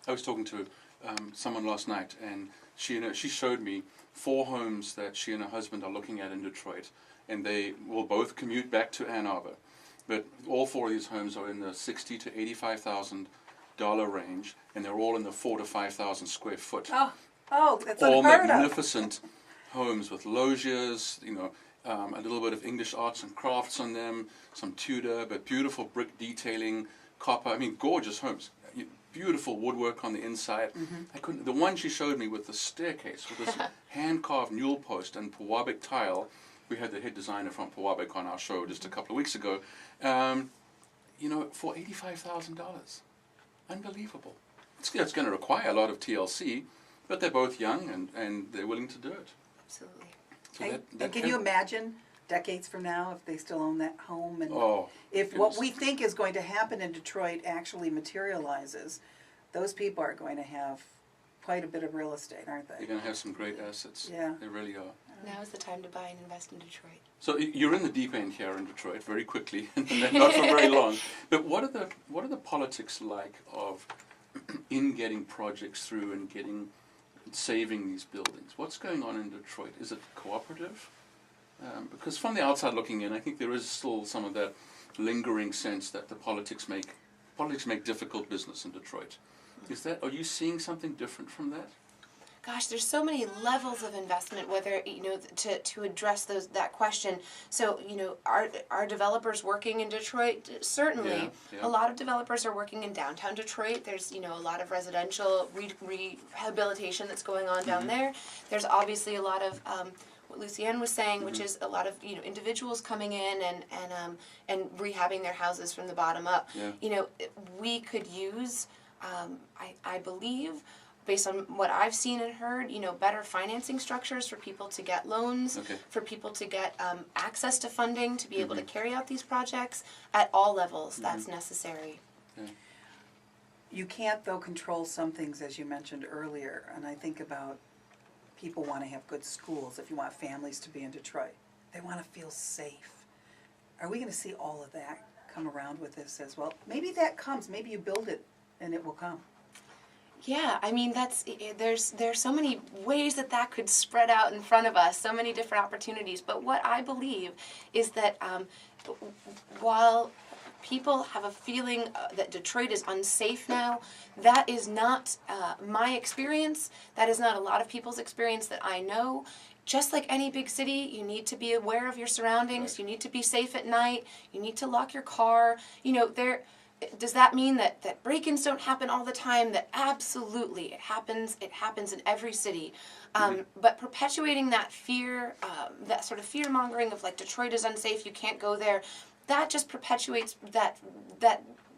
I was talking to someone last night, and she showed me 4 homes that she and her husband are looking at in Detroit, and they will both commute back to Ann Arbor. But all 4 of these homes are in the $60,000 to $85,000 range, and they're all in the 4,000 to 5,000 square foot. Oh, that's all unheard of. magnificent homes with loggias, a little bit of English arts and crafts on them, some Tudor, but beautiful brick detailing, copper. I mean, gorgeous homes. Beautiful woodwork on the inside. The one she showed me with the staircase, with this hand-carved newel post and Pewabic tile. We had the head designer from Pewabic on our show just a couple of weeks ago. For $85,000. Unbelievable. It's going to require a lot of TLC, but they're both young and they're willing to do it. Absolutely. So and can you imagine decades from now if they still own that home, and if goodness. what we think is going to happen in Detroit actually materializes, those people are going to have quite a bit of real estate, aren't they? They're going to have some great assets. Yeah. They really are. Now is the time to buy and invest in Detroit. So you're in the deep end here in Detroit very quickly, and not for very long. But what are the politics like of in getting projects through and saving these buildings? What's going on in Detroit? Is it cooperative? Because from the outside looking in, I think there is still some of that lingering sense that the politics make difficult business in Detroit. Are you seeing something different from that? Gosh, there's so many levels of investment, whether, to address that question. So, are developers working in Detroit? Certainly. Yeah. A lot of developers are working in downtown Detroit. There's, a lot of residential rehabilitation that's going on down there. There's obviously a lot of what Lucienne was saying, which is a lot of individuals coming in and rehabbing their houses from the bottom up. Yeah. We could use, I believe, based on what I've seen and heard, better financing structures for people to get loans, for people to get access to funding to be able to carry out these projects at all levels. That's necessary. Yeah. You can't, though, control some things, as you mentioned earlier, and I think about people want to have good schools. If you want families to be in Detroit, they want to feel safe. Are we going to see all of that come around with this as well? Maybe that comes. Maybe you build it and it will come. Yeah, I mean, there's so many ways that could spread out in front of us, so many different opportunities. But what I believe is that while people have a feeling that Detroit is unsafe now, that is not my experience. That is not a lot of people's experience that I know. Just like any big city, you need to be aware of your surroundings. Right. You need to be safe at night. You need to lock your car. Does that mean that break-ins don't happen all the time? That absolutely, it happens in every city. But perpetuating that fear, that sort of fear-mongering of like Detroit is unsafe, you can't go there, that just perpetuates that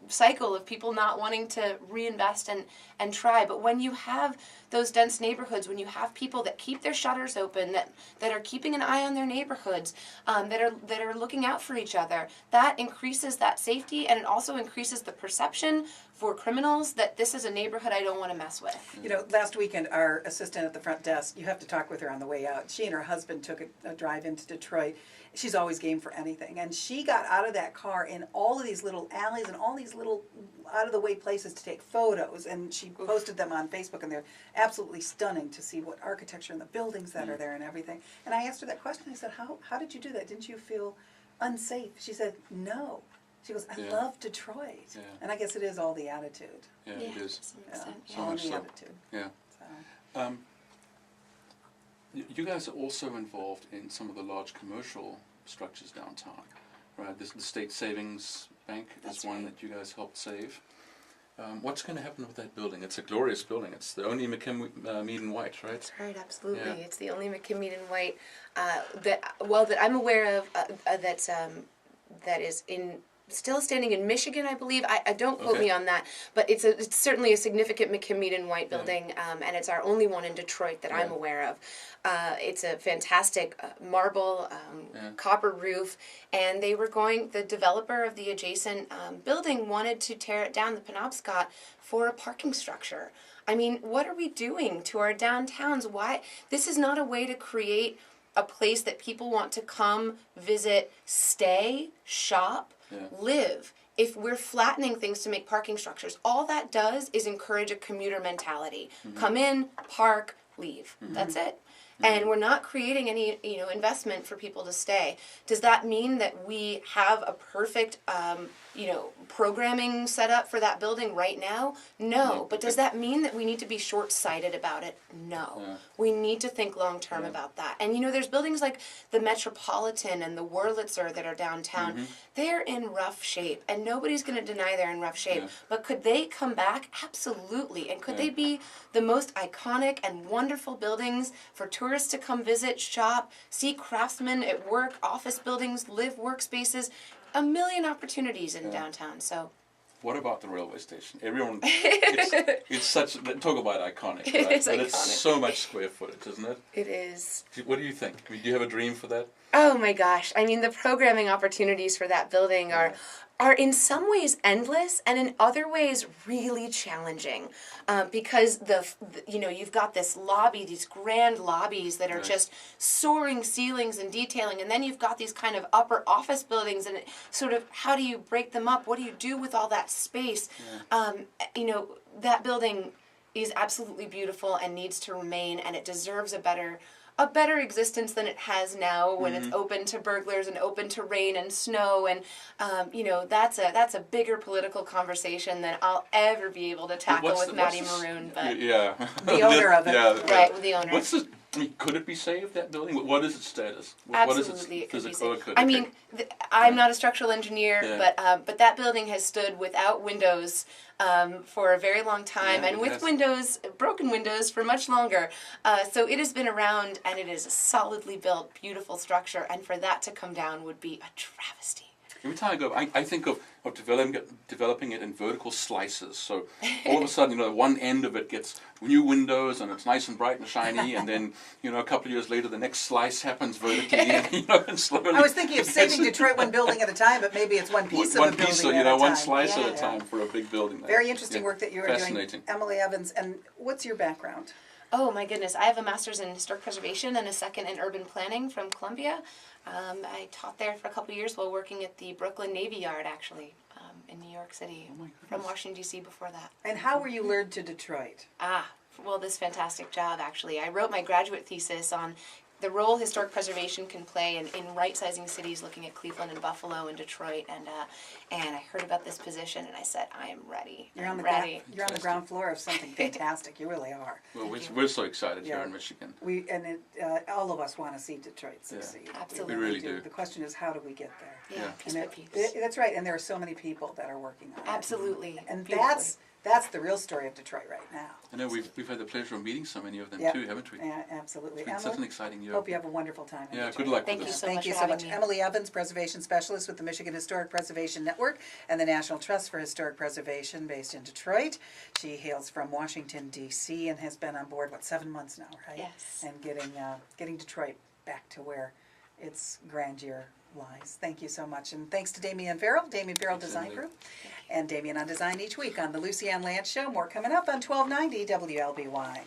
cycle of people not wanting to reinvest and try. But when you have those dense neighborhoods, when you have people that keep their shutters open, that are keeping an eye on their neighborhoods, that are looking out for each other, that increases that safety, and it also increases the perception for criminals that this is a neighborhood I don't want to mess with. Last weekend, our assistant at the front desk, you have to talk with her on the way out. She and her husband took a drive into Detroit. She's always game for anything. And she got out of that car in all of these little alleys and all these little out-of-the-way places to take photos. And she posted them on Facebook, and they're absolutely stunning to see what architecture and the buildings that are there and everything. And I asked her that question. I said, how did you do that? Didn't you feel unsafe? She said, no. She goes, I love Detroit. Yeah. And I guess it is all the attitude. Yeah, it is. So much so. Attitude. Yeah. So. You guys are also involved in some of the large commercial structures downtown, right? The State Savings Bank is one that you guys helped save. What's going to happen with that building? It's a glorious building. It's the only McKim-Mead in white, right? That's right, absolutely. Yeah. It's the only McKim-Mead in white that I'm aware of that is still standing in Michigan, I believe. I don't quote me on that, but it's certainly a significant McKim-Mead in white building, and it's our only one in Detroit that I'm aware of. It's a fantastic marble copper roof, and the developer of the adjacent building wanted to tear it down, the Penobscot, for a parking structure. I mean, what are we doing to our downtowns? Why? This is not a way to create a place that people want to come, visit, stay, shop, live. if we're flattening things to make parking structures, all that does is encourage a commuter mentality. Come in, park, leave. That's it. And we're not creating any, investment for people to stay. Does that mean that we have a perfect, programming set up for that building right now? No. But does that mean that we need to be short-sighted about it? No. Yeah. We need to think long-term about that. And, there's buildings like the Metropolitan and the Wurlitzer that are downtown. They're in rough shape, and nobody's going to deny they're in rough shape. Yeah. But could they come back? Absolutely. And could they be the most iconic and wonderful buildings for tourists to come visit, shop, see craftsmen at work, office buildings, live workspaces? A million opportunities in downtown. So, what about the railway station? Everyone, it's such. Talk about iconic, right? It is But iconic. it's so much square footage, isn't it? It is. What do you think? I mean, do you have a dream for that? Oh my gosh. I mean, the programming opportunities for that building are in some ways endless and in other ways really challenging, because you've got this lobby, these grand lobbies that are just soaring ceilings and detailing, and then you've got these kind of upper office buildings, and sort of how do you break them up? What do you do with all that space? That building is absolutely beautiful and needs to remain, and it deserves a better existence than it has now when it's open to burglars and open to rain and snow, and that's a bigger political conversation than I'll ever be able to tackle with Matty Maroon. But the owner of it, right, with the owner. Could it be saved, that building? What is its status? Absolutely, What is its physical? I mean, I'm not a structural engineer, but that building has stood without windows for a very long time, and with broken windows for much longer. So it has been around, and it is a solidly built, beautiful structure, and for that to come down would be a travesty. Every time I go, I think of developing it in vertical slices. So all of a sudden, one end of it gets new windows and it's nice and bright and shiny, and then a couple of years later, the next slice happens vertically, and slowly. I was thinking of saving Detroit one building at a time, but maybe it's one piece of a building at a time. One slice at a time for a big building. Very interesting work that you are doing, Fascinating. Emilie Evans. And what's your background? Oh my goodness, I have a master's in historic preservation and a second in urban planning from Columbia. I taught there for a couple of years while working at the Brooklyn Navy Yard, actually, in New York City, from Washington, D.C. before that. And how were you lured to Detroit? Well, this fantastic job, actually. I wrote my graduate thesis on the role historic preservation can play in right-sizing cities, looking at Cleveland and Buffalo and Detroit, and I heard about this position, and I said, I am ready. You're on the ground floor of something fantastic. You really are. Well, we're so excited here in Michigan. All of us want to see Detroit succeed. Absolutely. We really do. The question is, how do we get there? Yeah, piece by piece. That's right, and there are so many people that are working on it. Absolutely. And that's the real story of Detroit right now. I know we've had the pleasure of meeting so many of them too, haven't we? Yeah, absolutely. It's been such an exciting year. Hope you have a wonderful time. Yeah, good luck with Thank you this. so Thank much you for so having much. me. Emilie Evans, Preservation Specialist with the Michigan Historic Preservation Network and the National Trust for Historic Preservation based in Detroit. She hails from Washington, D.C. and has been on board, 7 months now, right? Yes. And getting Detroit back to where its grandeur lies. Thank you so much. And thanks to Damian Farrell, Damian Farrell Design Group, and Damian on Design each week on the Lucy Ann Lance Show. More coming up on 1290 WLBY.